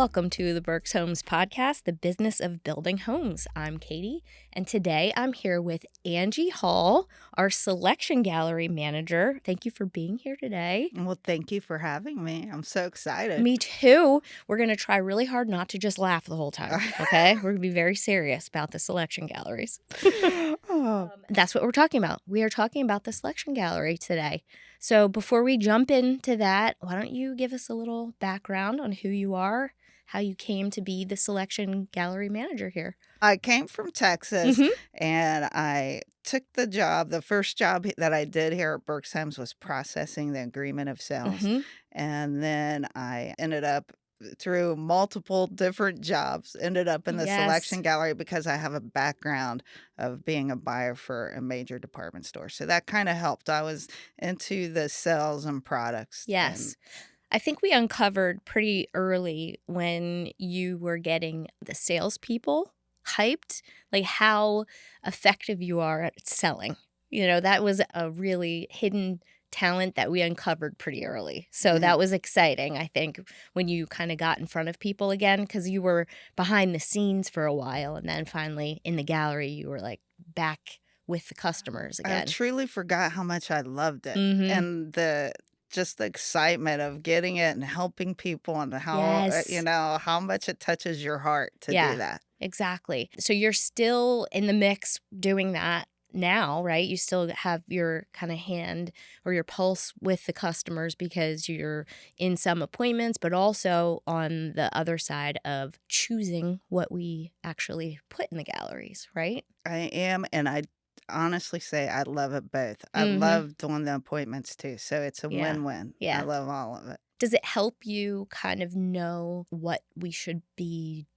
Welcome to the Berks Homes podcast, the business of building homes. I'm Katie, and today I'm here with Angie Hall, our selection gallery manager. Thank you for being here today. Well, thank you for having me. I'm so excited. Me too. We're going to try really hard not to just laugh the whole time, okay? We're going to be very serious about the selection galleries. That's what we're talking about. We are talking about the selection gallery today. So before we jump into that, why don't you give us a little background on who you are, how you came to be the selection gallery manager here? I came from Texas and I took the job. The first job that I did here at Berks Homes was processing the agreement of sales. And then I ended up through multiple different jobs, ended up in the selection gallery because I have a background of being a buyer for a major department store. So that kind of helped. I was into the sales and products. Yes. I think we uncovered pretty early when you were getting the salespeople hyped, like how effective you are at selling. You know, that was a really hidden talent that we uncovered pretty early. So that was exciting, I think, when you kind of got in front of people again, because you were behind the scenes for a while. And then finally in the gallery, you were like back with the customers again. I truly forgot how much I loved it. And just the excitement of getting it and helping people and how, how much it touches your heart to do that. Exactly. So you're still in the mix doing that now, right? You still have your kind of hand or your pulse with the customers because you're in some appointments, but also on the other side of choosing what we actually put in the galleries, right? I am, and I honestly say I love it both. I love doing the appointments too, so it's a win-win. I love all of it. Does it help you kind of know what we should be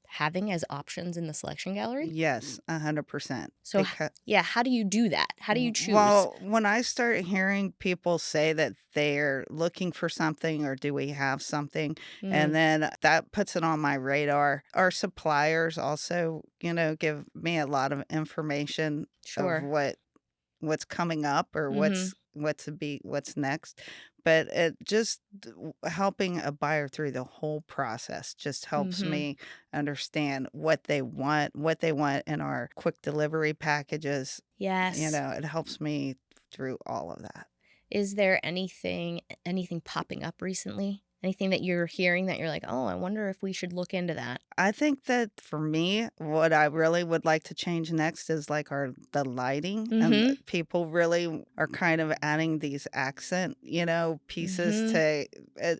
having as options in the selection gallery? Yes, 100%. So, how do you do that? How do you choose? Well, when I start hearing people say that they're looking for something or do we have something, and then that puts it on my radar. Our suppliers also, give me a lot of information of what's coming up or what's next. But it just helping a buyer through the whole process just helps me understand what they want in our quick delivery packages. Yes. It helps me through all of that. Is there anything popping up recently? Anything that you're hearing that you're like, oh, I wonder if we should look into that? I think that for me, what I really would like to change next is like the lighting. And people really are kind of adding these accent, pieces to,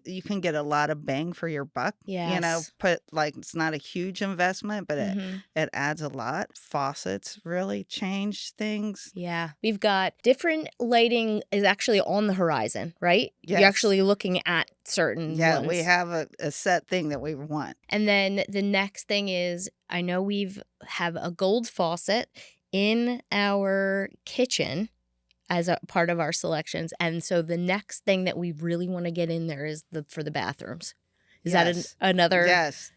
you can get a lot of bang for your buck. Yes. It's not a huge investment, but it adds a lot. Faucets really change things. Yeah. We've got different lighting is actually on the horizon, right? Yes. You're actually looking at certain ones. We have a set thing that we want. And then the next thing is, I know we've have a gold faucet in our kitchen as a part of our selections. And so the next thing that we really want to get in there is for the bathrooms. Is that another? Yes.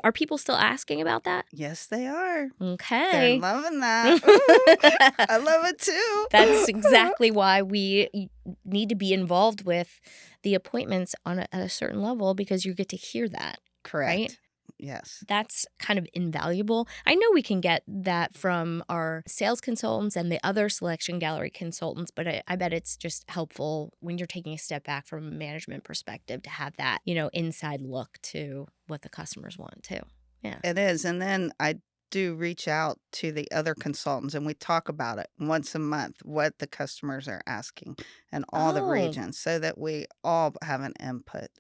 Are people still asking about that? Yes, they are. Okay. They're loving that. Ooh, I love it too. That's exactly why we need to be involved with the appointments at a certain level, because you get to hear that. Correct. Right? Yes. That's kind of invaluable. I know we can get that from our sales consultants and the other selection gallery consultants, but I bet it's just helpful when you're taking a step back from a management perspective to have that, inside look to what the customers want too. Yeah. It is. And then I do reach out to the other consultants and we talk about it once a month, what the customers are asking in all the regions, so that we all have an input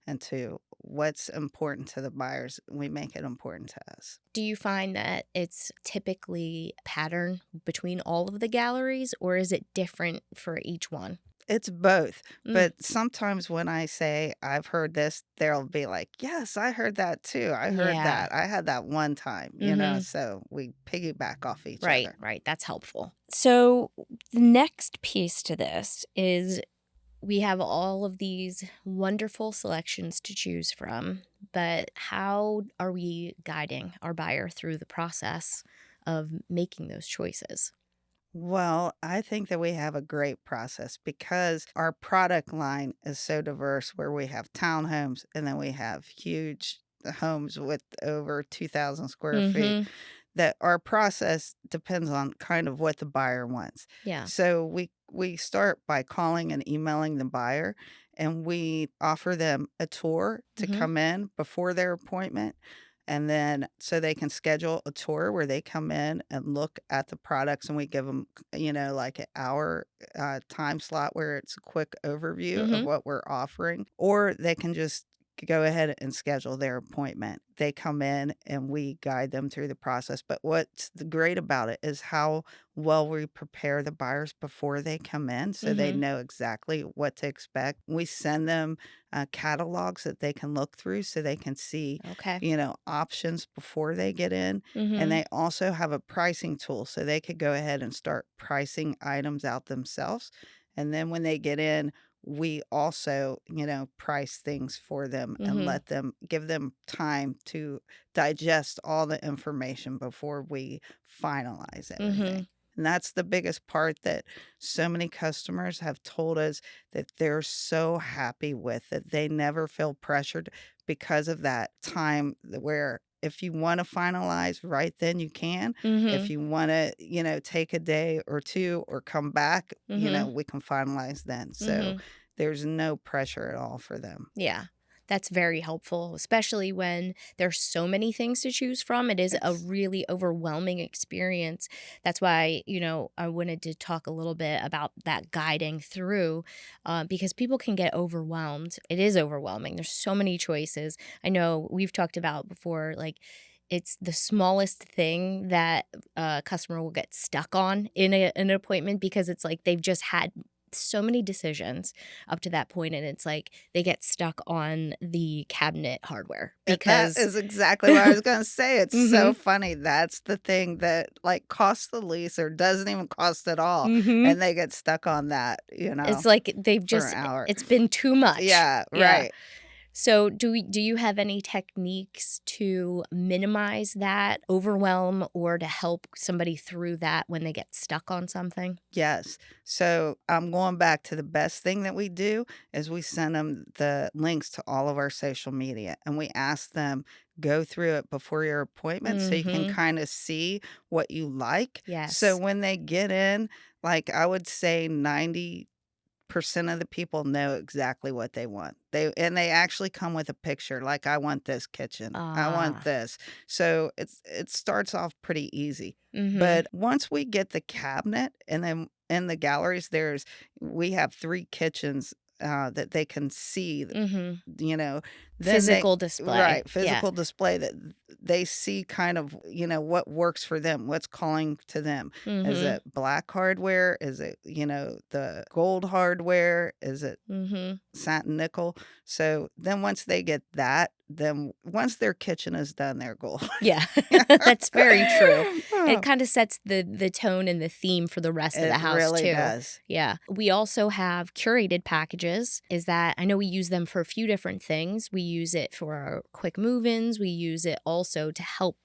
into what's important to the buyers. We make it important to us. Do you find that it's typically pattern between all of the galleries, or is it different for each one? It's both. But sometimes when I say I've heard this, they'll be like, yes, I heard that too. I heard that. I had that one time, so we piggyback off each other. Right. That's helpful. So the next piece to this is we have all of these wonderful selections to choose from, but how are we guiding our buyer through the process of making those choices? Well, I think that we have a great process because our product line is so diverse where we have townhomes and then we have huge homes with over 2,000 square feet Mhm. that our process depends on kind of what the buyer wants. Yeah. So we start by calling and emailing the buyer and we offer them a tour to Mhm. come in before their appointment, and then so they can schedule a tour where they come in and look at the products and we give them, like an hour time slot where it's a quick overview of Mhm. what we're offering, or they can just go ahead and schedule their appointment. They come in and we guide them through the process. But what's great about it is how well we prepare the buyers before they come in so they Mhm. know exactly what to expect. We send them catalogs that they can look through so they can see, Okay. options before they get in. And Mhm. they also have a pricing tool so they could go ahead and start pricing items out themselves. And then when they get in, we also, price things for them and Mhm. let them give them time to digest all the information before we finalize everything. Mhm. And that's the biggest part that so many customers have told us that they're so happy with it. They never feel pressured because of that time where if you want to finalize right then you can. If Mhm. you want to, take a day or two or come back, Mhm. we can finalize then. So Mhm. there's no pressure at all for them. Yeah. That's very helpful, especially when there's so many things to choose from. It is a Yes. really overwhelming experience. That's why, I wanted to talk a little bit about that guiding through, because people can get overwhelmed. It is overwhelming. There's so many choices. I know we've talked about before, like, it's the smallest thing that a customer will get stuck on in an appointment because it's like they've just had so many decisions up to that point, and it's like they get stuck on the cabinet hardware And that because is exactly what I was gonna say. It's so Mhm. funny. That's the thing that, like, costs the least or doesn't even cost at all, Mhm. and they get stuck on that, It's like they've for just an hour. it's been too much. Yeah, Yeah. right. So, do you have any techniques to minimize that overwhelm or to help somebody through that when they get stuck on something? Yes. So I'm going back to the best thing that we do is we send them the links to all of our social media and we ask them go through it before your appointment so you can Mhm. kind of see what you like. So Yes. when they get in, like I would say 90% of the people know exactly what they want. They actually come with a picture like I want this kitchen. I want Ah. this. So it starts off pretty easy. Mhm. But once we get the cabinet and then in the galleries we have 3 kitchens that they can see, Mhm. you know, then they Physical display. right, Yeah. physical display that they see kind of, what works for them, what's calling to them. Is Mhm. it black hardware? Is it, the gold hardware? Is it Mhm. satin nickel? So then once they get that, then once their kitchen is done, they're gold. Yeah, that's very true. It kinda sets the tone and the theme for the rest of It the house really too. does. Yeah. We also have curated packages, is that I know we use them for a few different things. We use it for our quick move-ins, we use it also to help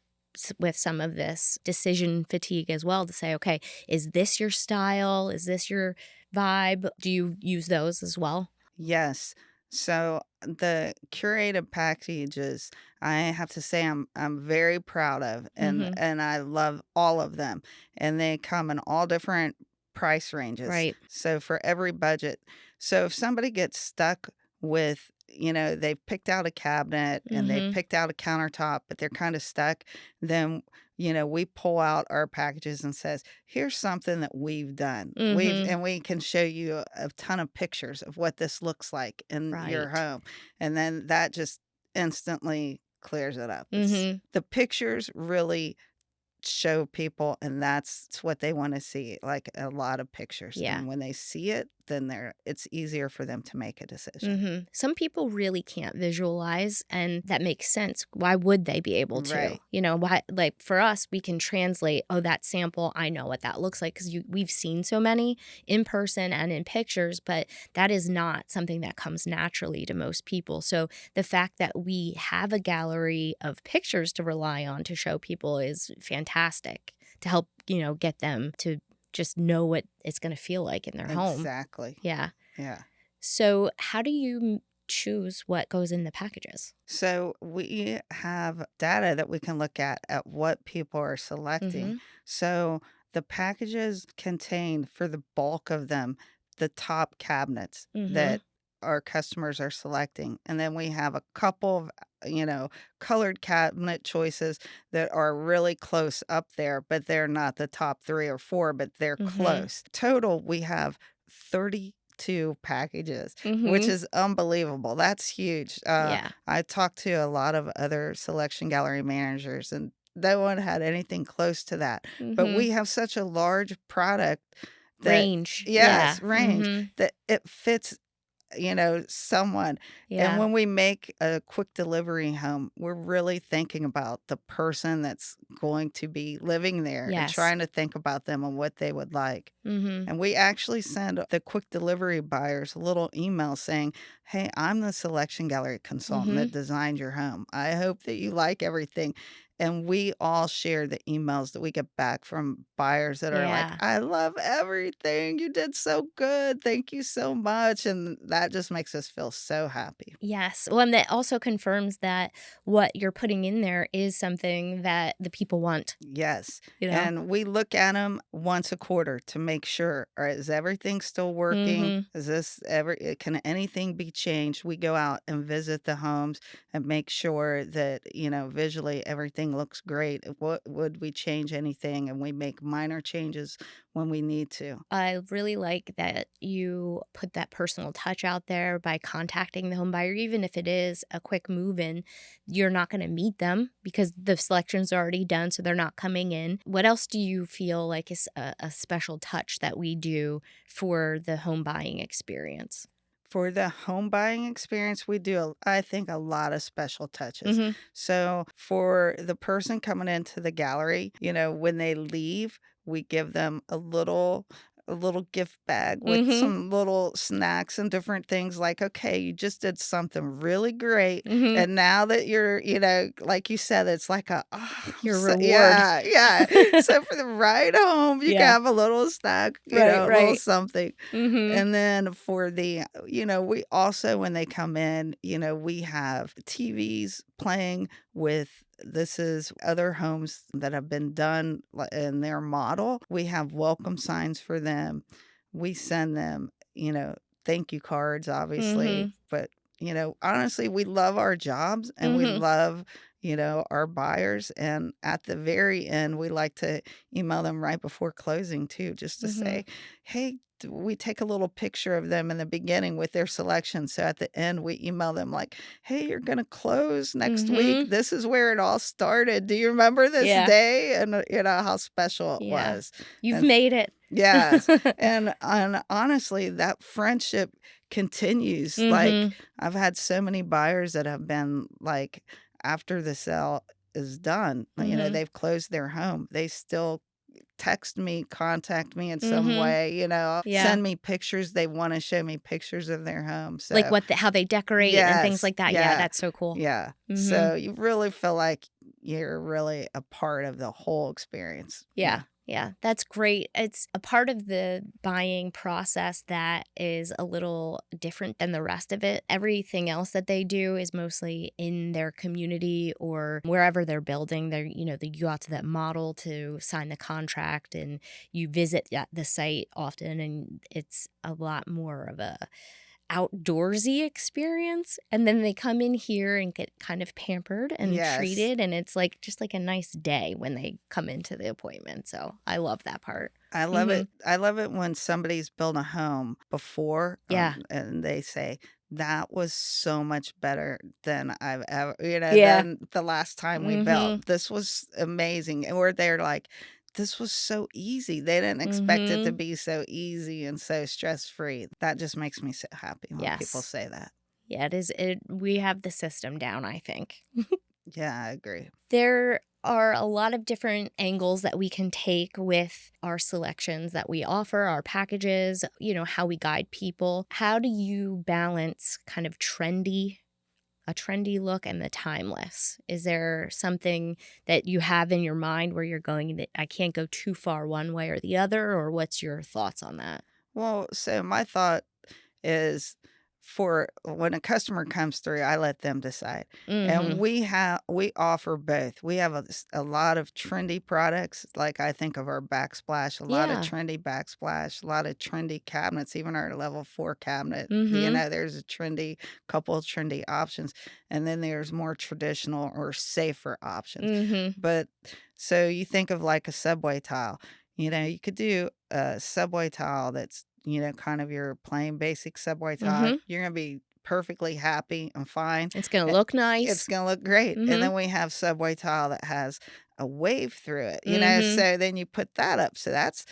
with some of this decision fatigue as well to say, "Okay, is this your style? Is this your vibe?" Do you use those as well? Yes. So the curated packages, I have to say I'm very proud of Mhm. and I love all of them. And they come in all different price ranges. Right. So for every budget. So if somebody gets stuck with, they've picked out a cabinet and they've Mhm. picked out a countertop, but they're kind of stuck, then we pull out our packages and says, here's something that we've done. Mhm. We can show you a ton of pictures of what this looks like in your Right. home. And then that just instantly clears it up. It's Mhm. the pictures really show people and that's what they want to see, like a lot of pictures. Yeah. And when they see it, then it's easier for them to make a decision. Mhm. Some people really can't visualize, and that makes sense. Why would they be able to? Right. Why, like for us, we can translate, oh, that sample, I know what that looks like because we've seen so many in person and in pictures, but that is not something that comes naturally to most people. So the fact that we have a gallery of pictures to rely on to show people is fantastic to help, get them to just know what it's going to feel like in their home. Exactly. Yeah. Yeah. So how do you choose what goes in the packages? So we have data that we can look at what people are selecting. Mhm. So the packages contain, for the bulk of them, the top cabinets Mhm. that our customers are selecting. And then we have a couple of, colored cabinet choices that are really close up there, but they're not the top 3 or 4, but they're Mhm. close. Total, we have 32 packages, which Mhm. is unbelievable. That's huge. Yeah. I talked to a lot of other selection gallery managers, and no one had anything close to that. But Mhm. we have such a large product that, Range. Yeah. yes, range, Mhm. that it fits, someone. And Yeah. when we make a quick delivery home, we're really thinking about the person that's going to be living there and Yes. trying to think about them and what they would like. Mhm. And we actually send the quick delivery buyers a little email saying, "Hey, I'm the selection gallery consultant that Mhm. designed your home. I hope that you like everything." And we all share the emails that we get back from buyers that are like, Yeah. "I love everything. You did so good. Thank you so much." And that just makes us feel so happy. Yes. Well, and that also confirms that what you're putting in there is something that the people want, Yes, you know? and we look at them once a quarter to make sure, all right, is everything still working? Mhm. Is this ever can anything be changed? We go out and visit the homes and make sure that, visually everything looks great. What would we change anything? And we make minor changes when we need to. I really like that you put that personal touch out there by contacting the home buyer, even if it is a quick move in. You're not going to meet them because the selection's already done, so they're not coming in. What else do you feel like is a special touch that we do for the home buying experience? For the home buying experience, we do, I think, a lot of special touches. Mm-hmm. So, for the person coming into the gallery, when they leave, we give them a little gift bag with Mm-hmm. some little snacks and different things like, okay, you just did something really great. Mm-hmm. And now that you're, like you said, it's like a, oh, Your reward. yeah, yeah. So for the ride home, you can Yeah. have a little snack, Right, a little right. something. Mm-hmm. And then for the, we also, when they come in, we have TVs playing with, this is other homes that have been done in their model. We have welcome signs for them. We send them, thank you cards, obviously. Mm-hmm. But, honestly, we love our jobs and we Mm-hmm. love, our buyers. And at the very end, we like to email them right before closing too, just to Mm-hmm. say, hey, we take a little picture of them in the beginning with their selection. So at the end, we email them like, "Hey, you're going to close next week. Mm-hmm. This is where it all started. Do you remember this Yeah. day?" And how special it Yeah. was. You've And made it. yes, and honestly, that friendship continues. Like, Mm-hmm. I've had so many buyers that have been like, after the sale is done, Mm-hmm. they've closed their home. They still text me, contact me in some Mm-hmm. way, Yeah. send me pictures. They want to show me pictures of their home. Like So, how they decorate and things yes, like that. Yeah, yeah, that's so cool. yeah. Mhm. So you really feel like you're really a part of the whole experience. Yeah. Yeah. Yeah, that's great. It's a part of the buying process that is a little different than the rest of it. Everything else that they do is mostly in their community or wherever they're building. They go out to that model to sign the contract and you visit the site often, and it's a lot more of a outdoorsy experience, and then they come in here and get kind of pampered and Yes. treated, and it's like just like a nice day when they come into the appointment, so I love that part. I love it. Mhm. I love it when somebody's built a home before, Yeah. and they say, "That was so much better than I've ever, Yeah. than the last time we Mhm. built. This was amazing." Or they're like, "This was so easy. They didn't expect it to Mhm. be so easy and so stress-free." That just makes me so happy when people Yes. say that. Yeah, we have the system down, I think. Yeah, I agree. There are a lot of different angles that we can take with our selections that we offer, our packages, how we guide people. How do you balance kind of trendy a trendy look and the timeless? Is there something that you have in your mind where you're going that I can't go too far one way or the other, or what's your thoughts on that? Well, so my thought is for when a customer comes through, I let them decide. And Mhm. we offer both. We have a lot of trendy products, like I think of our backsplash, a lot of Yeah. trendy backsplash, a lot of trendy cabinets, even our level 4 cabinet. Mhm. There's a couple of trendy options, and then there's more traditional or safer options. Mhm. But so you think of like a subway tile. You could do a subway tile that's kind of your plain basic subway tile. Mhm. You're gonna be perfectly happy and fine. It's gonna Eh, look it's nice. gonna look great. And Mhm. then we have subway tile that has a wave through it, Mhm. so then you put that up. So that's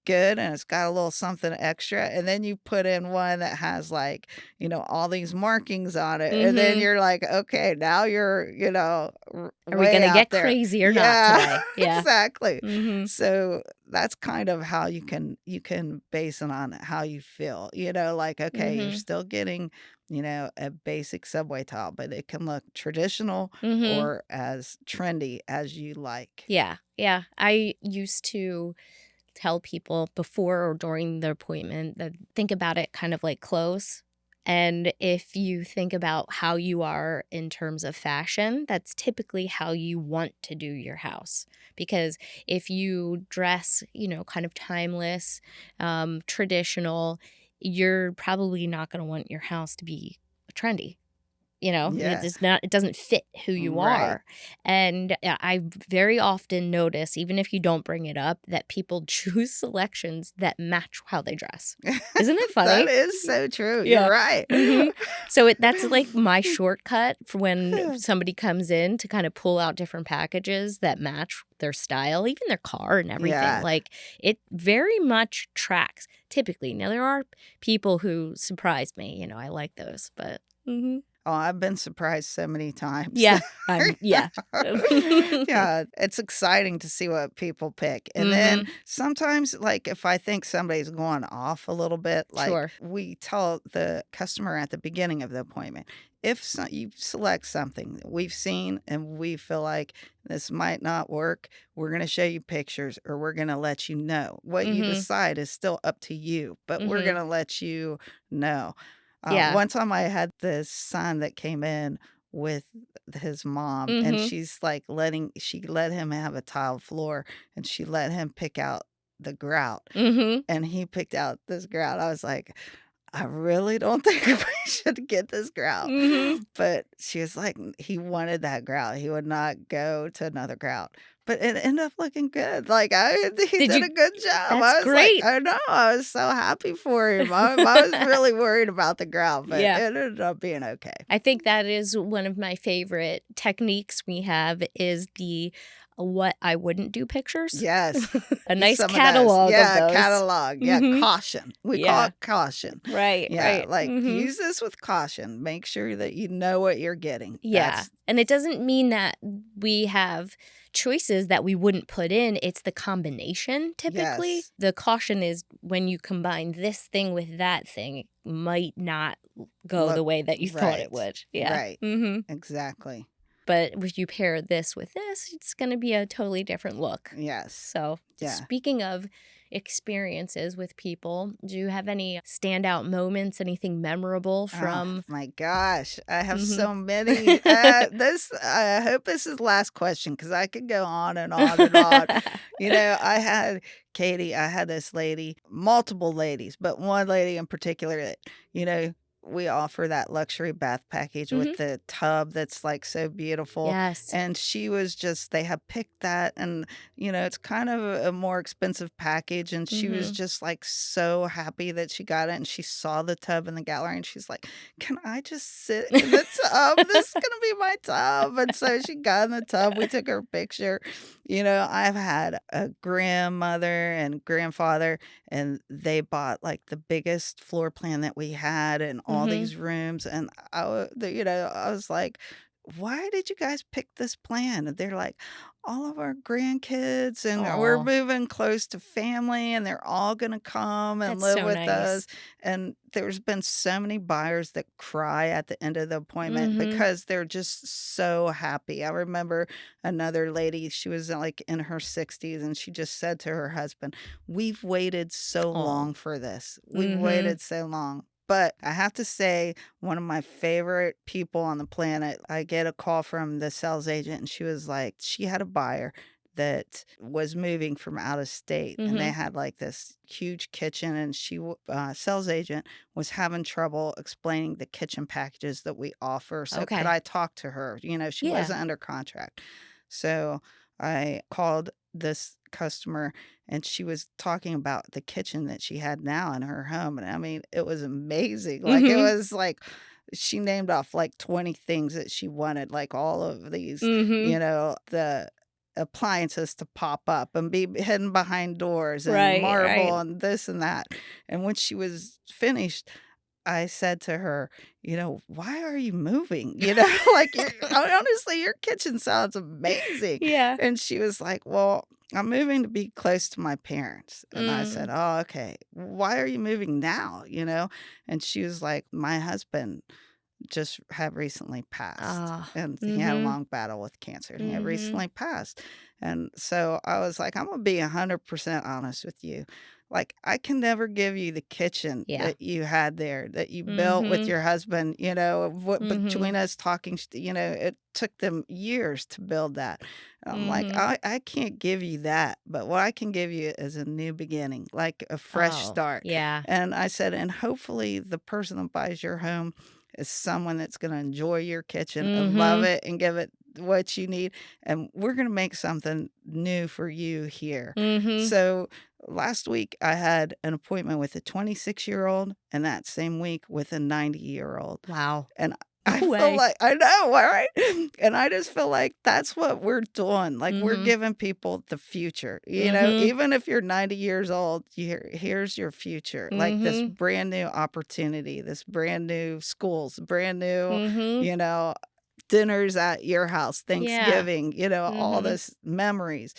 good, and it's got a little something extra. And then you put in one that has like, all these markings on it. And then Mhm. you're like, okay, now you're, Are we way gonna out get there. crazy or not Yeah, today? Yeah. exactly. Mhm. So that's kind of how you can base it on how you feel. Like, okay, you're Mhm. still getting, a basic subway tile, but it can look traditional Mhm. or as trendy as you like. Yeah. Yeah. I used to tell people before or during the appointment that think about it kind of like clothes. And if you think about how you are in terms of fashion, that's typically how you want to do your house. Because if you dress, kind of timeless, traditional, you're probably not going to want your house to be trendy. Yeah. It doesn't fit who you Right. are. And I very often notice, even if you don't bring it up, that people choose selections that match how they dress. Isn't it That funny? is so true. You're Yeah. right. Mhm. That's like my shortcut for when somebody comes in to kind of pull out different packages that match their style, even their car and everything. Yeah. Like, it very much tracks typically. Now, there are people who surprise me, I like those, but mhm. Oh, I've been surprised so many times. Yeah, yeah. Yeah, it's exciting to see what people pick. And then Mhm. sometimes, like, if I think somebody's going off a little bit, like, Sure. we tell the customer at the beginning of the appointment, if you select something that we've seen and we feel like this might not work, we're going to show you pictures or we're going to let you know. What you Mhm. decide is still up to you, but we're going Mhm. to let you know. Yeah. One time I had this son that came in with his mom, and Mhm. she let him have a tiled floor, and she let him pick out the grout, Mhm. and he picked out this grout. I was like, "I really don't think we should get this grout." Mhm. But she was like, he wanted that grout. He would not go to another grout. But it ended up looking good. Like, he Did did a you good job. That's I was like, great. I know. I was so happy for him. I was really worried about the grout, but Yeah. it ended up being okay. I think that is one of my favorite techniques we have is the what I wouldn't do pictures. Yes. A nice Some of those. catalog of Yeah, those. catalog. Yeah, Mhm. caution. We call Yeah. it caution. Right, Yeah, right. like, Mhm. use this with caution. Make sure that you know what you're getting. Yeah, That's and it doesn't mean that we have choices that we wouldn't put in, it's the combination typically. yes. The caution is when you combine this thing with that thing, it might not go Look the way that you thought it right. would. Yeah. Right. Mhm. Exactly. But if you pair this with this, it's gonna be a totally different look. Yes. So, Yeah. speaking of experiences with people, do you have any standout moments, anything memorable Oh from my gosh, I have Mhm. so many. I hope this is the last question because I could go on and on and on. I had Katie, I had this lady, multiple ladies, but one lady in particular that, you know, we offer that luxury bath package with Mhm. the tub that's like so beautiful. Yes. And they had picked that, and, it's kind of a more expensive package. And she was Mhm. just like so happy that she got it. And she saw the tub in the gallery and she's like, "Can I just sit in the tub? This is going to be my tub." And so she got in the tub. We took her picture. I've had a grandmother and grandfather, and they bought like the biggest floor plan that we had and all Mhm. these rooms. And I was like, why did you guys pick this plan? And they're like, all of our grandkids, and we're Oh, moving close to family, and they're all going to come and that's live so with us. nice. And there's been so many buyers that cry at the end of the appointment Mhm. because they're just so happy. I remember another lady, she was like in her 60s, and she just said to her husband, we've waited so Oh. long for this. We've Mhm. waited so long. But I have to say, one of my favorite people on the planet, I get a call from the sales agent, and she was like, she had a buyer that was moving from out of state, and they Mhm. had like this huge kitchen, and sales agent was having trouble explaining the kitchen packages that we offer. So could Okay. I talk to her? She Yeah. wasn't under contract. So I called this customer, and she was talking about the kitchen that she had now in her home, and I mean, it was amazing. Like, it Mhm. was like she named off like 20 things that she wanted, like all of these, Mhm. the appliances to pop up and be hidden behind doors and Right, marble right. and this and that. And when she was finished, I said to her, "Why are you moving?" Like, honestly, your kitchen sounds amazing. Yeah. And she was like, "Well, I'm moving to be close to my parents." And I said, Mm. "Oh, okay. Why are you moving now?" And she was like, "My husband just had recently passed, Ah. and he had a Mhm. long battle with cancer, and he had Mhm. recently passed." And so I was like, "I'm gonna be 100% honest with you. Like, I can never give you the kitchen Yeah. that you had there, that you built with Mhm. your husband, of what Mhm. between us talking, it took them years to build that." I'm like, Mhm. "I can't give you that, but what I can give you is a new beginning, like a fresh Oh, start." yeah. And I said, "And hopefully the person that buys your home is someone that's gonna enjoy your kitchen and love Mhm. it and give it what you need, and we're gonna make something new for you here." Mhm. So, last week, I had an appointment with a 26-year-old, and that same week with a 90-year-old, Wow. and I No feel way. like I know, right? And I just feel like that's what we're doing, like, we're Mhm. giving people the future, Mhm. even if you're 90 years old, here's your future, like, this Mhm. brand new opportunity, this brand new schools, brand new, Mhm. you know, dinners at your house, Yeah. Thanksgiving, all Mhm. this memories.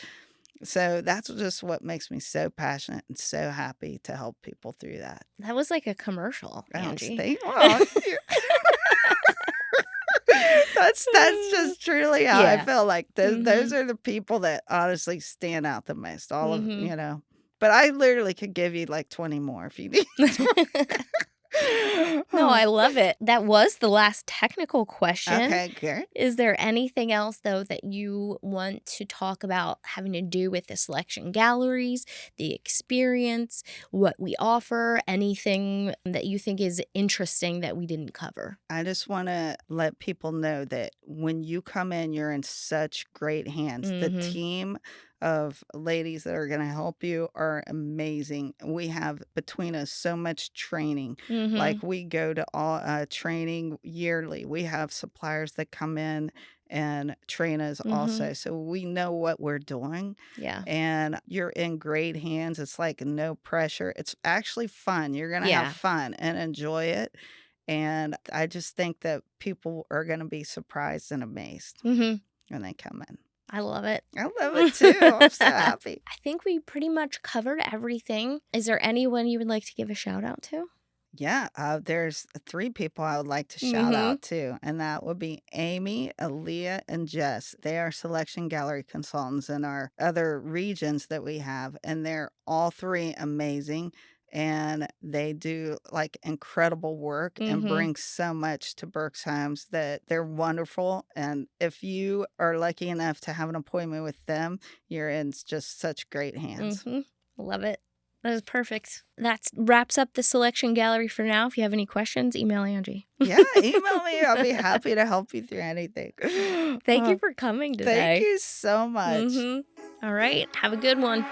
So that's just what makes me so passionate and so happy to help people through that. That was like a commercial, Oh, Angie. stay well, that's just truly how I Yeah. feel like those Mhm. are the people that honestly stand out the most, all of Mhm. but I literally could give you like 20 more if you need. No, Oh, I love it. That was the last technical question. okay, good. Is there anything else, though, that you want to talk about having to do with the selection galleries, the experience, what we offer, anything that you think is interesting that we didn't cover? I just want to let people know that when you come in, you're in such great hands. The Mhm. team of ladies that are going to help you are amazing. We have between us so much training. Mhm. Like, we go to all training yearly. We have suppliers that come in and train us Mhm. also. So we know what we're doing, Yeah. and you're in great hands. It's like no pressure. It's actually fun. You're going to have Yeah. fun and enjoy it, and I just think that people are gonna be surprised and amazed Mhm. when they come in. I love it. I love it too. I'm so happy. I think we pretty much covered everything. Is there anyone you would like to give a shout out to? Yeah, there's 3 people I would like to shout Mhm. out to, and that would be Amy, Aaliyah, and Jess. They are selection gallery consultants in our other regions that we have, and they're all 3 amazing, and they do, like, incredible work and Mhm. bring so much to Berks Homes that they're wonderful, and if you are lucky enough to have an appointment with them, you're in just such great hands. Mhm. Love it. That is perfect. That wraps up the selection gallery for now. If you have any questions, email Angie. Yeah, email me. I'll be happy to help you through anything. Thank you Uh, for coming Thank today. you so much. Mhm. All right. Have a good one.